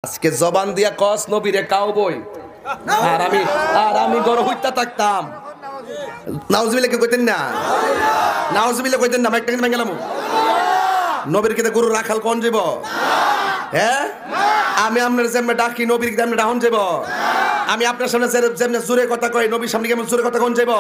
আজকে জবান দিয়া কস নবীরে কাউবই আর আমি গরু হইতা থাকতাম। নাউজুবিল্লাহ কে কইতেন না, নাউজুবিল্লাহ কইতেন না, মাইকটা কিন্তু ভাঙলাম। নবীর কিতে গরু রাখাল কোন যাব? হ্যাঁ, আমি আপনার যেমন ডাকি নবীর কিতে আপনি ডাউন যাব। আমি আপনার সামনে যেমন জোরে কথা কই নবীর সামনে কেমন জোরে কথা কোন যাব?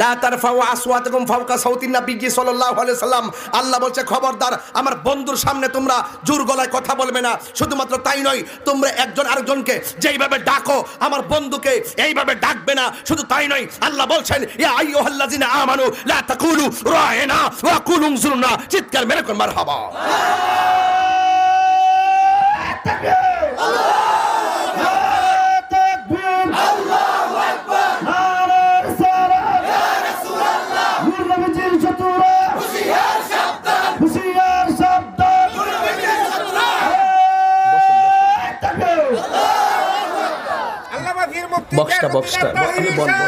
লা তারফাউ আসওয়াতাকুম ফাওকা সাউতিন নবী সাল্লাল্লাহু আলাইহি সাল্লাম। আল্লাহ বলছে খবরদার আমার বন্ধুর সামনে তোমরা জোর গলায় কথা বলবে না। শুধুমাত্র তাই নয়, তোমরা একজন আরেকজনকে যেইভাবে ডাকো আমার বন্ধুকে এইভাবে ডাকবে না। শুধু তাই নয়, আল্লাহ বলছেন ইয়া আইয়ুহাল্লাযিনা আমানু লা তাকুলু রায়না ওয়া কুলু উনজুরনা। চিৎকার মেরে কোন মারহাবা। বক্সটা বক্সটা আমি বলবো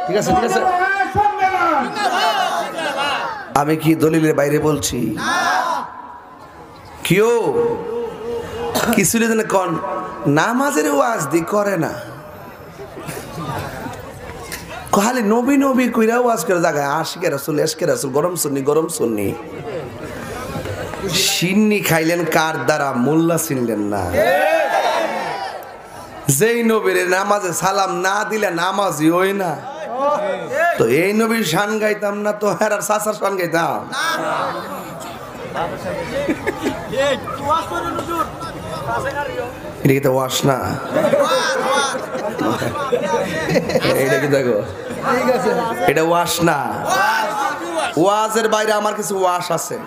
ঠিক আছে ঠিক আছে। আমি কি দলিলের বাইরে বলছি? কেউ কিছু কন নামাজের ওয়াজ দি করে না, খালি নবী নবী কইরা ওয়াজ করে জায়গায় আশিকে রাসূল এশকে রাসূল গরম সুন্নি সিন্নি খাইলেন কার দ্বারা? মোল্লা চিনলেন না। যেই নবীর নামাজে সালাম না দিলে নামাজই হয় না। তো এই নবীর শান গাইতাম না তো হেরার চাচার শান গাইতাম? এটা কি তো ওয়াশ না? এটা কি দেখো, এটা ওয়াশ না। ওয়াজের বাইরে আমার কিছু ওয়াশ আছে।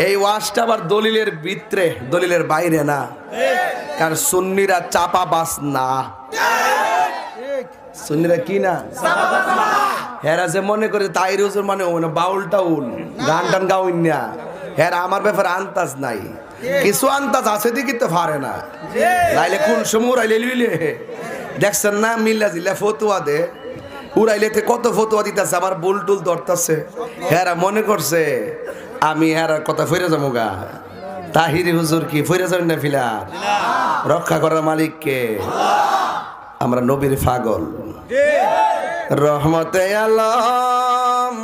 এই ওয়াজটা আবার দলিলের ভিতরে, দলিলের বাইরে না। কারণ সুন্নিরা চাপা বাস না। সুন্নিরা কি না? হেরা যে মনে করে তাইর হুজুর মানে বাউল টাউল গান টান গাউন না। হেরা আমার ব্যাপারে আন্তাজ নাই। কিছু আন্তাজ আছে দিকে তো পারে না। লাইলে কোন সময় উড়াইলে লিলে দেখছেন না? মিল্লা জিল্লা ফতুয়া দে, উড়াইলে কত ফতুয়া দিতেছে, আমার বুল টুল ধরতেছে। হেরা মনে করছে আমি হেরা কথা ফিরে যাবো গা। তাহিরি হুজুর কি ফিরে যাবেন না? ফিলা রক্ষা করার মালিককে। আমরা নবীর পাগল। রহমতে আলম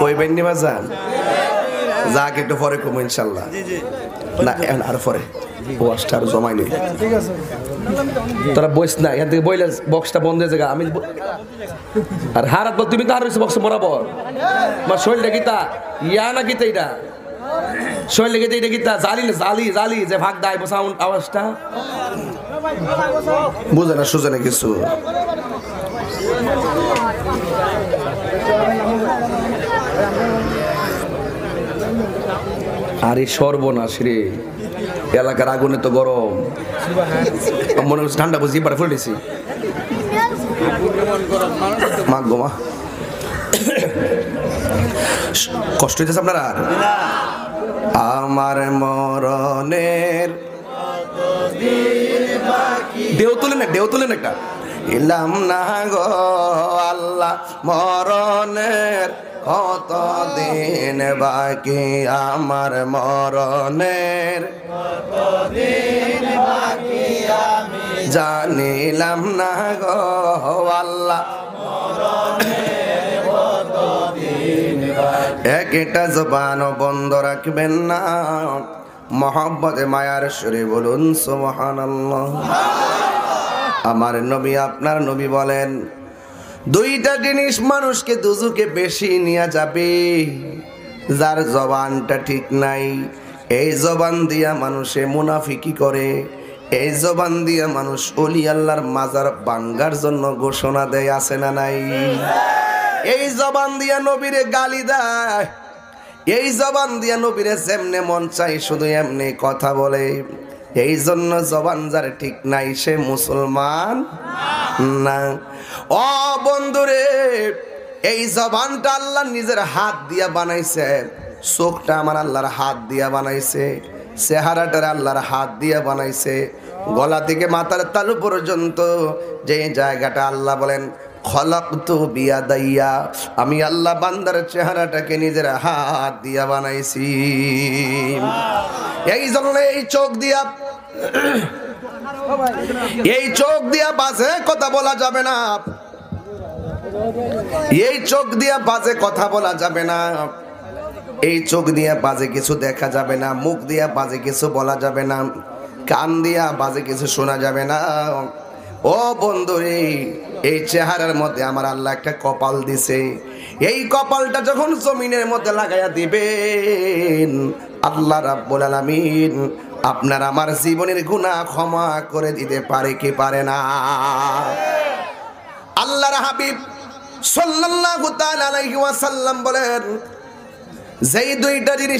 কইবেন নি বাজান? যাক একটু পরে কমো ইনশাল্লাহ। না আর পরে ওয়াজটা আর জমাই নেই। তোরা বইস না, এখান থেকে বইলে বক্সটা বন্ধ হয়ে যাবে। আমি আর হারাত বল তুমি তো আর রয়েছে বক্স বরাবর। আমার শরীরটা গীতা ইয়া না গীতা, এটা শরীরটা গীতা, এটা গীতা জালি না, জালি জালি যে ভাগ দায় সাউন্ড আওয়াজটা বুঝে না সুঝে না কিছু। আরে সর্বনাশ রে, এলাকার আগুনে তো গরম, মনে হচ্ছে ঠান্ডা বুঝি এবার ফুলেছি। মা গো মা, কষ্ট হইতেছে আপনার? আর আমার মরণের ঢেউ তুলেন না, ঢেউ তুলেন একটা। ইলাম না গো আল্লাহ মরণের কত দিন বাকি, আমার মরণের জানিলাম না গো আল্লাহ। একটা জবান বন্ধ রাখবেন না, মহব্বতে মায়ার সুরে বলুন সুবহানাল্লাহ। আমার নবী আপনার নবী বলেন দুইটা জিনিস মানুষকে দুজকে বেশি নিয়ে যাবে। যার জবানটা ঠিক নাই, এই জবান দিয়া মানুষে মুনাফিকি করে, এই জবান দিয়া মানুষ ওলি আল্লাহর মাজার ভাঙ্গার জন্য ঘোষণা দেয়, আছে না নাই? এই জবান দিয়া নবীরে গালি দেয়, এই জবান দিয়া নবীরে যেমনে মন চাই শুধু এমনি কথা বলে। এই জন্য জবান যার ঠিক নাই সে মুসলমান না। ও বন্ধুরে, এই জবানটা আল্লাহ নিজের হাত দিয়া বানাইছে, চোখটা আমার আল্লাহর হাত দিয়া বানাইছে, চেহারাটার আল্লাহর হাত দিয়া বানাইছে, গলা থেকে মাথার তালু পর্যন্ত যে জায়গাটা আল্লাহ বলেন খলাকতু বিয়াদাইয়া, আমি আল্লাহ বান্দার চেহারাটাকে নিজের হাত দিয়া বানাইছি। এই জন্য এই চোখ দিয়া বাজে কথা বলা যাবে না, এই চোখ দিয়া বাজে কথা বলা যাবে না, এই চোখ দিয়া বাজে কিছু দেখা যাবে না, মুখ দিয়া বাজে কিছু বলা যাবে না, কান দিয়া বাজে কিছু শোনা যাবে না। ও বন্ধুরে, এই চেহারার মধ্যে আমার আল্লাহ একটা কপাল দিছে, এই কপালটা যখন জমিনের মধ্যে লাগাইয়া দিবেন, আল্লাহ রাব্বুল আলামিন আপনার আমার জীবনের গুনাহ ক্ষমা করে দিতে পারে কি পারে না? আল্লাহর হাবিব সাল্লাল্লাহু তাআলা আলাইহি ওয়াসাল্লাম বলেন, যেই দুইটা জিনিস